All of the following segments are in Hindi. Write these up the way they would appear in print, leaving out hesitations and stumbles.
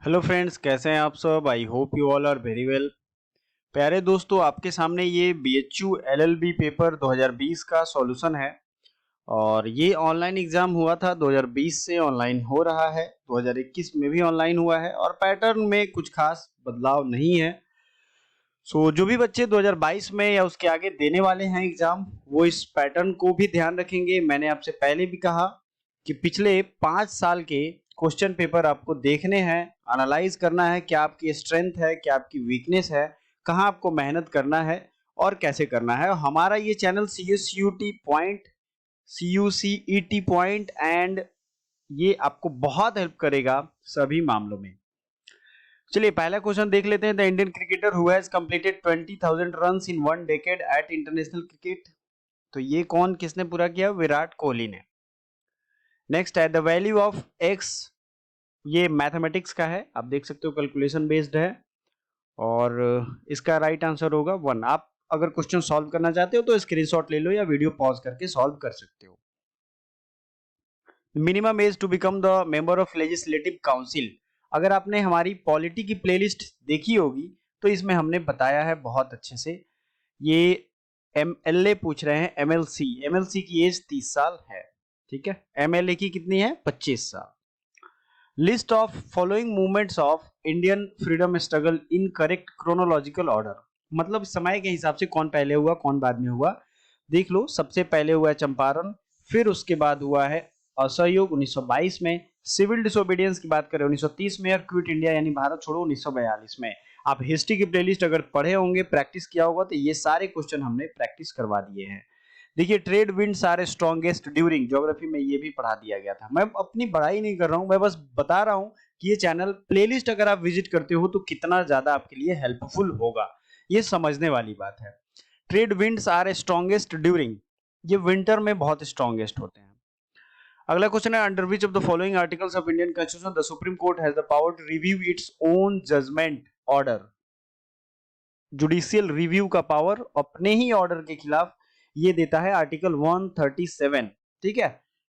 हेलो फ्रेंड्स, कैसे हैं आप सब। I hope you all are very well. प्यारे दोस्तों, आपके सामने ये बीएचयू एलएलबी पेपर 2020 का सॉल्यूशन है और ये ऑनलाइन एग्जाम हुआ था। 2020 से ऑनलाइन हो रहा है, 2021 में भी ऑनलाइन हुआ है और पैटर्न में कुछ खास बदलाव नहीं है। जो भी बच्चे 2022 में या उसके आगे देने वाले हैं एग्जाम, वो इस पैटर्न को भी ध्यान रखेंगे। मैंने आपसे पहले भी कहा कि पिछले 5 साल के क्वेश्चन पेपर आपको देखने हैं, एनालाइज करना है, क्या आपकी स्ट्रेंथ है, क्या आपकी वीकनेस है, कहाँ आपको मेहनत करना है और कैसे करना है। हमारा ये channel CSUT point, CUCET point and ये आपको बहुत हेल्प करेगा सभी मामलों में। चलिए पहला क्वेश्चन देख लेते हैं। The Indian cricketer who has completed 20,000 runs in one decade at international cricket. तो ये कौन किसने पूरा किया? विराट कोहली ने। नेक्स्ट है द वैल्यू ऑफ एक्स। ये मैथमेटिक्स का है, आप देख सकते हो कैलकुलेशन बेस्ड है और इसका राइट आंसर होगा 1। आप अगर क्वेश्चन सॉल्व करना चाहते हो तो स्क्रीनशॉट ले लो या वीडियो पॉज करके सॉल्व कर सकते हो। Minimum age to become the member of legislative council. अगर आपने हमारी पॉलिटी की प्लेलिस्ट देखी होगी तो इसमें हमने बताया है बहुत अच्छे से। ये एमएलए पूछ रहे हैं, एमएलसी। एमएलसी की एज 30 साल है, ठीक है। एमएलए की कितनी है? 25 साल। List of following movements of Indian freedom struggle in correct chronological order. मतलब समय के हिसाब से कौन पहले हुआ कौन बाद में हुआ, देख लो। सबसे पहले हुआ है चंपारण, फिर उसके बाद हुआ है असहयोग 1922 में। सिविल डिसोबीडियंस की बात करें 1930 में और क्विट इंडिया यानी भारत छोड़ो 1942 में। आप हिस्ट्री की प्लेलिस्ट अगर पढ़े होंगे, प्रैक्टिस किया होगा, तो ये सारे क्वेश्चन हमने प्रैक्टिस करवा दिए हैं। देखिए trade winds are strongest during, geography में ये भी पढ़ा दिया गया था। मैं अपनी बड़ाई नहीं कर रहा हूं, मैं बस बता रहा हूं कि ये चैनल प्लेलिस्ट अगर आप विजिट करते हो तो कितना ज्यादा आपके लिए हेल्पफुल होगा, ये समझने वाली बात है। Trade winds are strongest during, ये विंटर में बहुत स्ट्रॉन्गेस्ट होते हैं। अगला क्वेश्चन है under which of the following articles of Indian constitution the supreme court has the power to review its own judgement order. Judicial review का पावर अपने ही ऑर्डर के खिलाफ ये देता है आर्टिकल 137, ठीक है।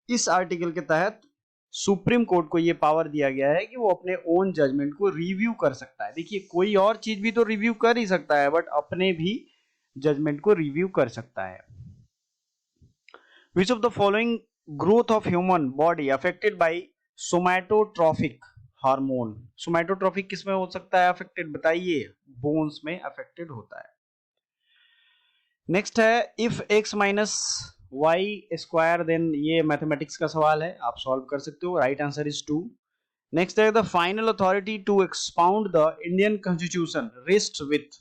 इस आर्टिकल के तहत सुप्रीम कोर्ट को ये पावर दिया गया है कि वो अपने ओन जजमेंट को रिव्यू कर सकता है। देखिए कोई और चीज भी तो रिव्यू कर ही सकता है, बट अपने भी जजमेंट को रिव्यू कर सकता है। Which of the following growth of human body affected by somatotrophic hormone. Somatotrophic किसमें हो सकता है अफेक्टेड, बताइए? बोन्स में अफेक्टेड होता है। नेक्स्ट है if x minus y square then, ये मैथमेटिक्स का सवाल है, आप सॉल्व कर सकते हो। Right answer is 2। नेक्स्ट है the final authority to expound the Indian constitution rest with.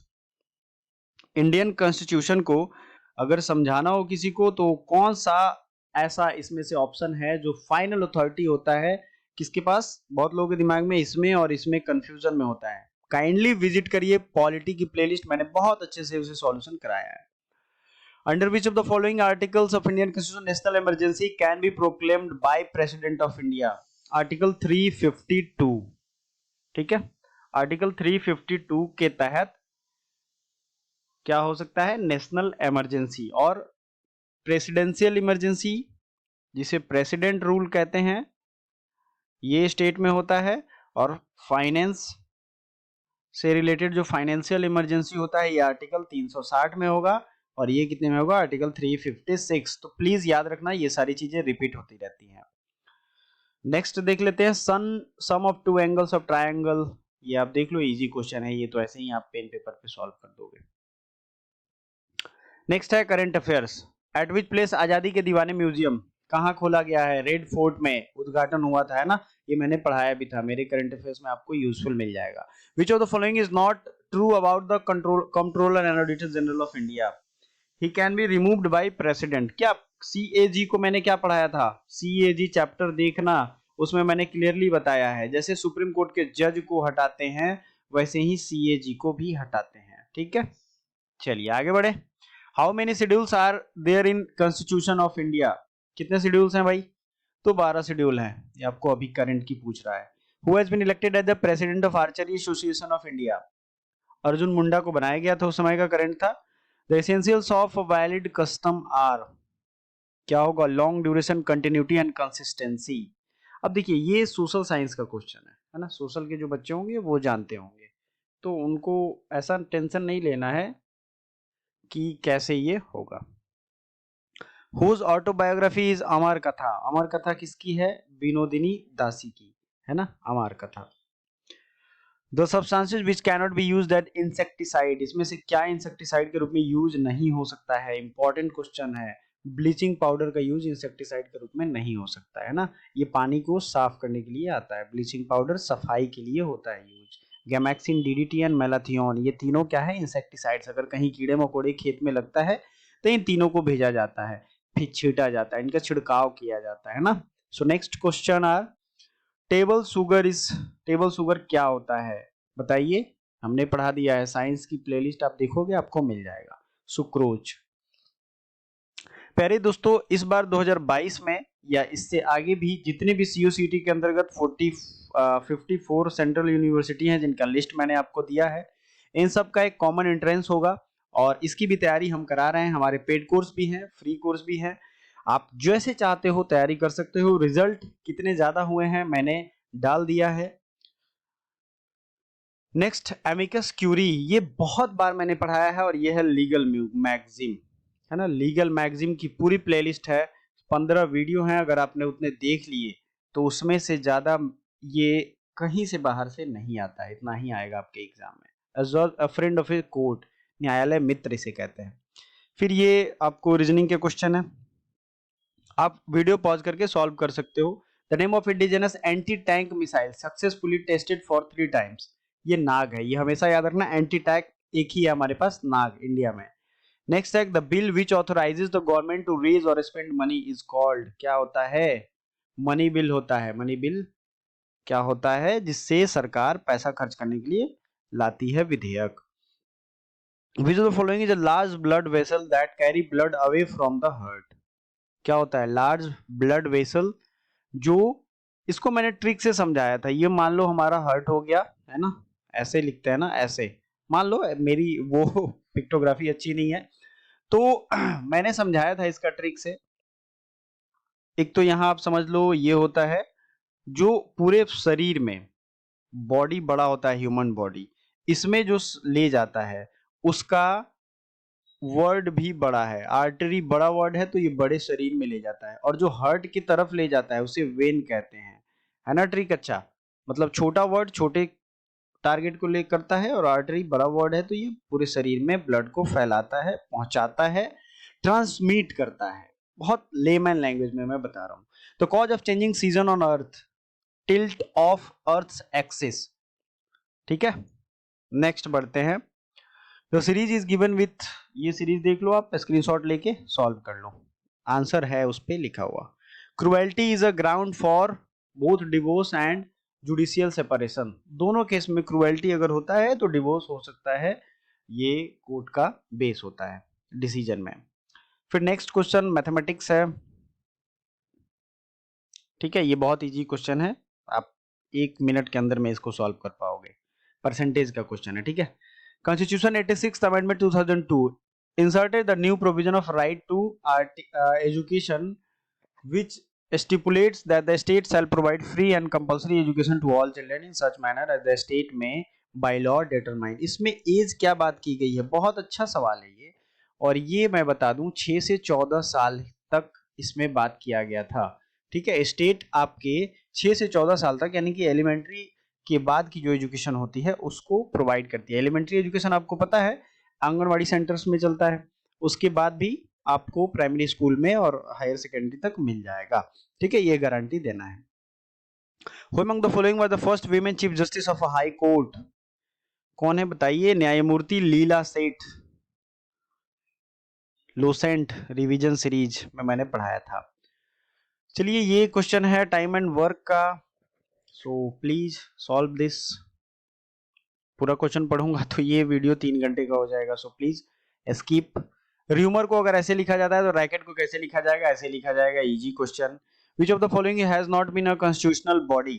Indian constitution को अगर समझाना हो किसी को तो कौन सा ऐसा इसमें से ऑप्शन है जो फाइनल अथॉरिटी होता है किसके पास? बहुत लोगों के दिमाग में इसमें और इसमें कंफ्यूजन में होता है। काइंडली विजिट करिए पॉलिटी की प्लेलिस्ट, मैंने बहुत अच्छे से उसे सॉल्यूशन कराया है। Under which of the following articles of Indian Constitution national emergency can be proclaimed by President of India? Article 352, ठीक है। Article 352 के तहत क्या हो सकता है? नेशनल इमरजेंसी और प्रेसिडेंशियल इमरजेंसी, जिसे प्रेसिडेंट रूल कहते हैं, ये स्टेट में होता है। और फाइनेंस से रिलेटेड जो फाइनेंशियल इमरजेंसी होता है ये आर्टिकल 360 में होगा और ये कितने में होगा? आर्टिकल 356। तो प्लीज याद रखना ये सारी चीजें रिपीट होती रहती हैं। नेक्स्ट देख लेते हैं sum of two angles of triangle. ये आप देख लो, इजी क्वेश्चन है ये, तो ऐसे ही आप पेन पेपर पे सॉल्व कर दोगे। नेक्स्ट है current affairs. Eight which place आजादी के दीवाने म्यूजियम कहाँ खोला गया है? रेड फोर्ट में उद्घाटन हुआ था, है ना। ये मैंने पढ़ाया भी था, मेरे करंट अफेयर्स में आपको यूजफुल मिल जाएगा। विच of the following is not true about the controller and auditor general of India? He can be removed by president. क्या CAG को मैंने क्या पढ़ाया था? CAG चैप्टर देखना, उसमें मैंने क्लियरली बताया है जैसे सुप्रीम कोर्ट के जज को हटाते हैं वैसे ही CAG को भी हटाते हैं, ठीक है। चलिए आगे बढ़े। How many schedules are there in constitution of India? कितने शेड्यूल्स हैं भाई? तो 12 शेड्यूल हैं। ये आपको अभी करंट की पूछ रहा है। Who has been elected as the president of archery association of India? Arjun Munda को बनाया गया था, उस समय का करंट था। The essentials of a valid custom are, क्या होगा? Long duration, continuity and consistency. अब देखिए ये सोशल साइंस का क्वेश्चन है, है ना, सोशल के जो बच्चे होंगे वो जानते होंगे, तो उनको ऐसा टेंशन नहीं लेना है कि कैसे ये होगा। हुज ऑटोबायोग्राफी इज अमर कथा, अमर कथा किसकी है, विनोदिनी दासी की, है ना, अमर कथा। The substances which cannot be used eight insecticide, इसमें से क्या इंसेक्टिसाइड के रूप में यूज नहीं हो सकता है, इंपॉर्टेंट क्वेश्चन है। ब्लीचिंग पाउडर का यूज इंसेक्टिसाइड के रूप में नहीं हो सकता है ना, ये पानी को साफ करने के लिए आता है, ब्लीचिंग पाउडर सफाई के लिए होता है यूज। गैमेक्सिन, डीडीटी एंड मेलाथियोन, ये तीनों क्या है, इंसेक्टिसाइड्स। अगर कहीं कीड़े मकोड़े खेत में लगता है तो इन तीनों को भेजा जाता है, फिर छीटा जाता है, इनका छिड़काव किया जाता है ना। So next question are table sugar is, table sugar क्या होता है बताइए, हमने पढ़ा दिया है, साइंस की प्लेलिस्ट आप देखोगे आपको मिल जाएगा। सुक्रोज। प्यारे दोस्तों, इस बार 2022 में या इससे आगे भी जितने भी सीयूसीटी के अंतर्गत 54 सेंट्रल यूनिवर्सिटी हैं जिनका लिस्ट मैंने आपको दिया है, इन सब का एक कॉमन एंट्रेंस होगा और इसकी भी तैयारी हम करा रहे हैं, हमारे पेड कोर्स भी हैं, फ्री कोर्स भी हैं, आप जैसे चाहते हो तैयारी कर सकते हो। रिजल्ट कितने ज्यादा हुए हैं मैंने डाल दिया है। नेक्स्ट एमिकस क्यूरी, ये बहुत बार मैंने पढ़ाया है और ये है लीगल मैगजिम, है ना, लीगल मैगजिम की पूरी प्लेलिस्ट है, 15 वीडियो हैं, अगर आपने उतने देख लिए तो उसमें से ज्यादा ये कहीं से बाहर से नहीं आता है, इतना ही आएगा आपके एग्जाम में। As a friend of a court, न्यायालय मित्र इसे कहते हैं। फिर ये आपको रीजनिंग के क्वेश्चन है, आप वीडियो पॉज करके सॉल्व कर सकते हो। The name of indigenous anti tank missile successfully tested for 3 times, ये नाग है, ये हमेशा याद रखना, एंटी टैंक एक ही है हमारे पास, नाग, इंडिया में। नेक्स्ट है the bill which authorises the government to raise or spend money is called, क्या होता है, मनी बिल होता है। मनी बिल क्या होता है, जिससे सरकार पैसा खर्च करने के लिए लाती है विधेयक। विच of the following is a large blood vessel that carry blood away from the heart, क्या होता है लार्ज ब्लड वेसल, जो, इसको मैंने ट्रिक से समझाया था, ये मान लो हमारा हर्ट हो गया है ना, ऐसे लिखते हैं ना, ऐसे मान लो, मेरी वो पिक्टोग्राफी अच्छी नहीं है तो मैंने समझाया था इसका ट्रिक से। एक तो यहां आप समझ लो ये होता है, जो पूरे शरीर में बॉडी बड़ा होता है, ह्यूमन बॉडी, इसमें जो ले जाता है उसका वर्ड भी बड़ा है, आर्टरी बड़ा वर्ड है तो ये बड़े शरीर में ले जाता है, और जो हार्ट की तरफ ले जाता है उसे वेन कहते हैं, है ना ट्रिक। अच्छा, मतलब छोटा वर्ड छोटे टारगेट को ले करता है और आर्टरी बड़ा वर्ड है तो ये पूरे शरीर में ब्लड को फैलाता है, पहुंचाता है, ट्रांसमिट करता है, बहुत लेमैन लैंग्वेज में मैं बता रहा हूं। तो cause of changing season on earth, tilt of earth axis, ठीक है। नेक्स्ट बढ़ते हैं, तो सीरीज इज गिवन विथ, ये सीरीज देख लो आप, स्क्रीनशॉट लेके सॉल्व कर लो, आंसर है उस पे लिखा हुआ। Cruelty is a ground for both divorce and judicial separation, दोनों केस में क्रुएल्टी अगर होता है तो डिवोर्स हो सकता है, ये कोर्ट का बेस होता है डिसीजन में। फिर नेक्स्ट क्वेश्चन मैथमेटिक्स है, ठीक है, ये बहुत इजी क्वेश्चन है, आप 1 मिनट के अंदर में इसको सॉल्व कर पाओगे, परसेंटेज का क्वेश्चन है, ठीक है। Constitution 86th Amendment 2002 inserted the new provision of right to education, which stipulates that the state shall provide free and compulsory education to all children in such manner as the state may by law determine। इसमें एज क्या बात की गई है, बहुत अच्छा सवाल है ये, और ये मैं बता दूं 6 से 14 साल तक इसमें बात किया गया था, ठीक है। स्टेट आपके 6 से 14 साल तक, यानी कि एलिमेंट्री के बाद की जो एजुकेशन होती है उसको प्रोवाइड करती है। एलिमेंट्री एजुकेशन आपको पता है आंगनवाड़ी सेंटर्स में चलता है, उसके बाद भी आपको प्राइमरी स्कूल में और हायर सेकेंडरी तक मिल जाएगा, ठीक है, ये गारंटी देना है। Who among the following was the first women chief justice of a high court, कौन है बताइए, न्यायमूर्ति लीला सेठ, लोसेंट रिवीजन सीरीज में मैंने पढ़ाया था। चलिए ये क्वेश्चन है टाइम एंड वर्क का, सो प्लीज सॉल्व दिस, पूरा क्वेश्चन पढ़ूंगा तो ये वीडियो 3 घंटे का हो जाएगा, सो प्लीज स्किप। र्यूमर को अगर ऐसे लिखा जाता है तो रैकेट को कैसे लिखा जाएगा, ऐसे लिखा जाएगा, easy question. Which of the following has not been a constitutional body,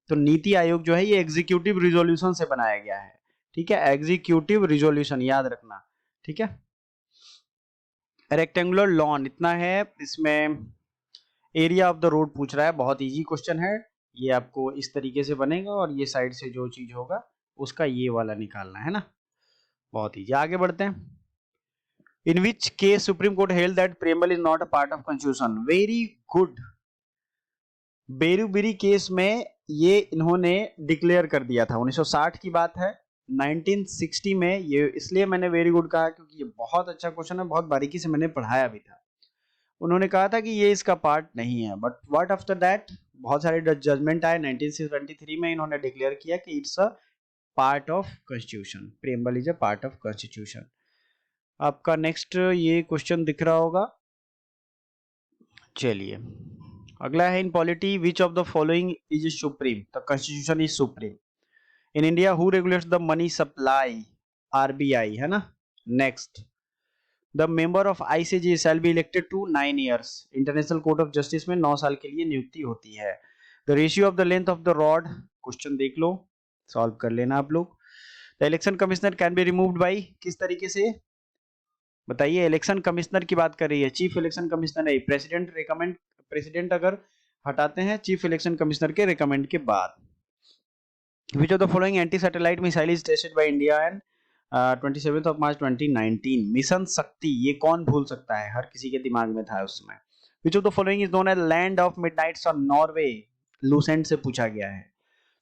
तो नीति आयोग जो है ये एग्जीक्यूटिव रिजोल्यूशन से बनाया गया है, ठीक है, एग्जीक्यूटिव रिजोल्यूशन याद रखना, ठीक है। रेक्टेंगुलर लॉन इतना है, इसमें एरिया ऑफ द रोड पूछ रहा है, बहुत इजी क्वेश्चन है, ये आपको इस तरीके से बनेगा और ये साइड से जो चीज होगा उसका ये वाला निकालना है ना। बहुत ईजी, आगे बढ़ते हैं। In which case supreme court held that preamble is not a part of constitution. Very good. Berubari case में ये इन्होंने डिक्लेयर कर दिया था, 1960 की बात है। 1960 में ये इसलिए मैंने वेरी गुड कहा क्योंकि ये बहुत अच्छा क्वेश्चन है, बहुत बारीकी से मैंने पढ़ाया भी था। उन्होंने कहा था कि ये इसका पार्ट नहीं है, बट व्हाट आफ्टर दैट बहुत सारे जजमेंट आए। 1973 में इन्होंने डिक्लेयर किया कि it's a part of constitution, preamble is a part of constitution. आपका नेक्स्ट ये क्वेश्चन दिख रहा होगा। चलिए अगला है, in polity which of the following is supreme. The constitution is supreme. In India who regulates the money supply, RBI है ना। Next, the member of ICJ shall be elected to 9 years. International court of justice में 9 साल के लिए नियुक्ति होती है। The ratio of the length of the rod, question देख लो, सॉल्व कर लेना आप लोग। The election commissioner can be removed by, किस तरीके से बताइए। इलेक्शन कमिश्नर की बात कर रही है, चीफ इलेक्शन कमिश्नर नहीं। प्रेसिडेंट रिकमेंड, प्रेसिडेंट अगर हटाते हैं चीफ इलेक्शन कमिश्नर के रिकमेंड के बाद। विच of the following anti satellite missile is tested by India and 27 of March 2019। Mission शक्ति, ये कौन भूल सकता है, हर किसी के दिमाग में था उस समय। Which of the following is known as land of midnights on Norway, Lucent से पूछा गया है।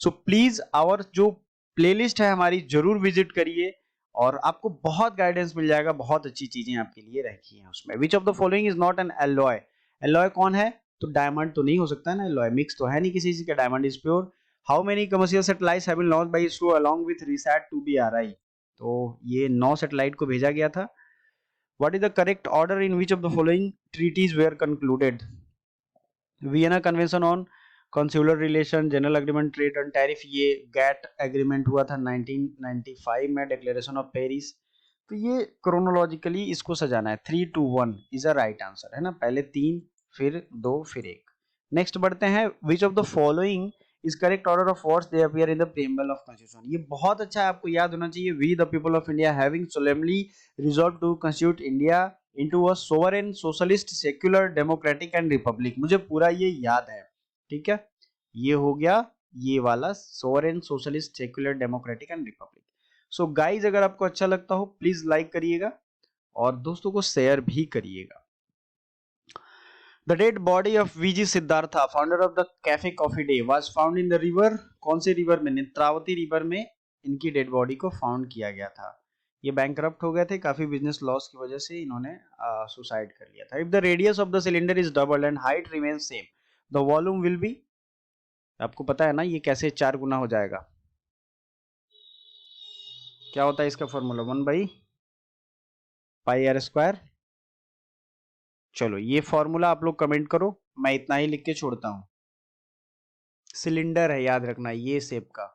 सो प्लीज आवर जो प्लेलिस्ट है हमारी जरूर विजिट करिए और आपको बहुत गाइडेंस मिल जाएगा, बहुत अच्छी चीजें आपके लिए रखी हैं उसमें। विच of the following is not an alloy. Alloy कौन है, तो डायमंड तो नहीं हो सकता है ना, एलॉय मिक्स तो है नहीं किसी का, diamond is pure. How many commercial satellites have been launched by ISRO along with RISAT 2BRI। तो ये 9 सैटेलाइट को भेजा गया था। What is the correct order in which of the following treaties were concluded. Vienna convention on consular relation, general agreement trade and tariff, ये गैट एग्रीमेंट हुआ था 1995 में, डिक्लेरेशन ऑफ पेरिस। तो ये क्रोनोलॉजिकली इसको सजाना है, 3 2 1 इज अ राइट आंसर है ना, पहले 3 फिर 2 फिर 1। नेक्स्ट बढ़ते हैं, which of the following is correct order of what's they appear in the preamble of constitution. ये बहुत अच्छा है, आपको याद होना चाहिए। We the people of India having solemnly resolved to constitute India into a sovereign socialist secular democratic and republic. मुझे पूरा ये याद है, ठीक है। ये हो गया ये वाला, sovereign socialist secular democratic and Republic. So guys अगर आपको अच्छा लगता हो प्लीज लाइक करिएगा और दोस्तों को शेयर भी करिएगा। The dead body of VG Siddhartha, founder of the Cafe Coffee Day, was found in the river. कौन से रिवर में, नेत्रावती रिवर में इनकी डेड बॉडी को फाउंड किया गया था। ये बैंकरप्ट हो गए थे, काफी बिजनेस लॉस की वजह से इन्होंने सुसाइड कर लिया था। If the radius of the cylinder is double and height remains same, the volume will be, आपको पता है ना ये कैसे 4 गुना हो जाएगा। क्या होता है इसका फॉर्मूला, 1/πr²। चलो ये फॉर्मूला आप लोग कमेंट करो, मैं इतना ही लिख के छोड़ता हूं। सिलेंडर है, याद रखना ये शेप का,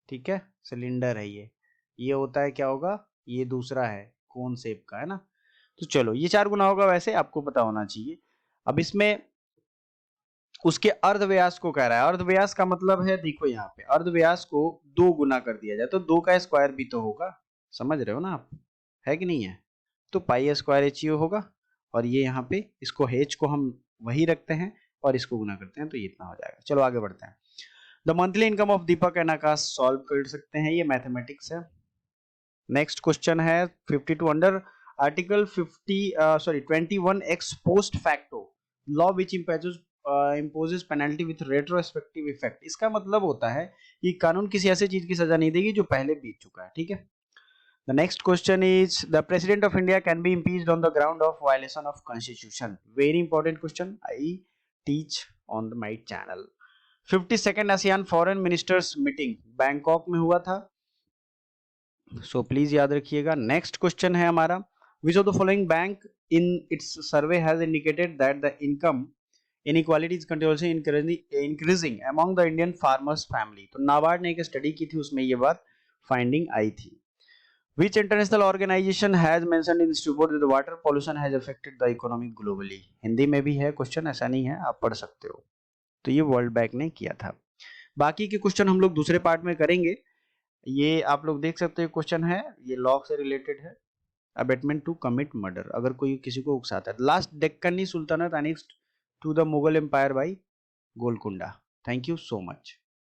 ठीक है, सिलेंडर है ये होता है क्या होगा, ये दूसरा है कोन शेप का है ना। तो चलो ये 4 गुना होगा, वैसे आपको पता होना चाहिए। अब इसमें उसके अर्धव्यास को कह रहा है। अर्धव्यास का मतलब है, देखो यहाँ पे अर्धव्यास को 2 गुना कर दिया जाए तो 2 का स्क्वायर भी तो होगा, समझ रहे हो ना आप, है कि नहीं है। तो πr² होगा और ये यहाँ पे इसको h को हम वही रखते हैं और इसको गुना करते हैं तो ये इतना हो जाएगा। चलो आगे बढ़ते हैं। The monthly income of Deepak and Akash solve कर सकते हैं, ये मैथमेटिक्स है। नेक्स्ट क्वेश्चन है 52 under article 21x post facto law which imposes penalty with retrospective effect. इसका मतलब होता है कि कानून किसी ऐसी चीज की सजा नहीं देगी जो पहले बीत चुका है, ठीक है। The next question is, the president of India can be impeached on the ground of violation of constitution. Very important question, I teach on my channel. 52nd ASEAN Foreign Ministers Meeting Bangkok में हुआ था, so please याद रखिएगा। Next question है हमारा, which of the following bank in its survey has indicated that the income inequality is continuously increasing among the Indian farmers family। तो नाबार्ड ने एक स्टडी की थी, उसमें ये बात फाइंडिंग आई थी। Which international organization has mentioned in this report that the water pollution has affected the economy globally? Hindi में भी है क्वेश्चन, ऐसा नहीं है, आप पढ़ सकते हो। तो ये वर्ल्ड बैंक ने किया था। बाकी के क्वेश्चन हम लोग दूसरे पार्ट में करेंगे। ये आप लोग देख सकते हो क्वेश्चन है, ये लॉ से रिलेटेड है। अबेटमेंट टू कमिट मर्डर, अगर कोई किसी को उकसाता है। Last Deccani sultanate annexed to the Mughal empire by Golconda. Thank you so much.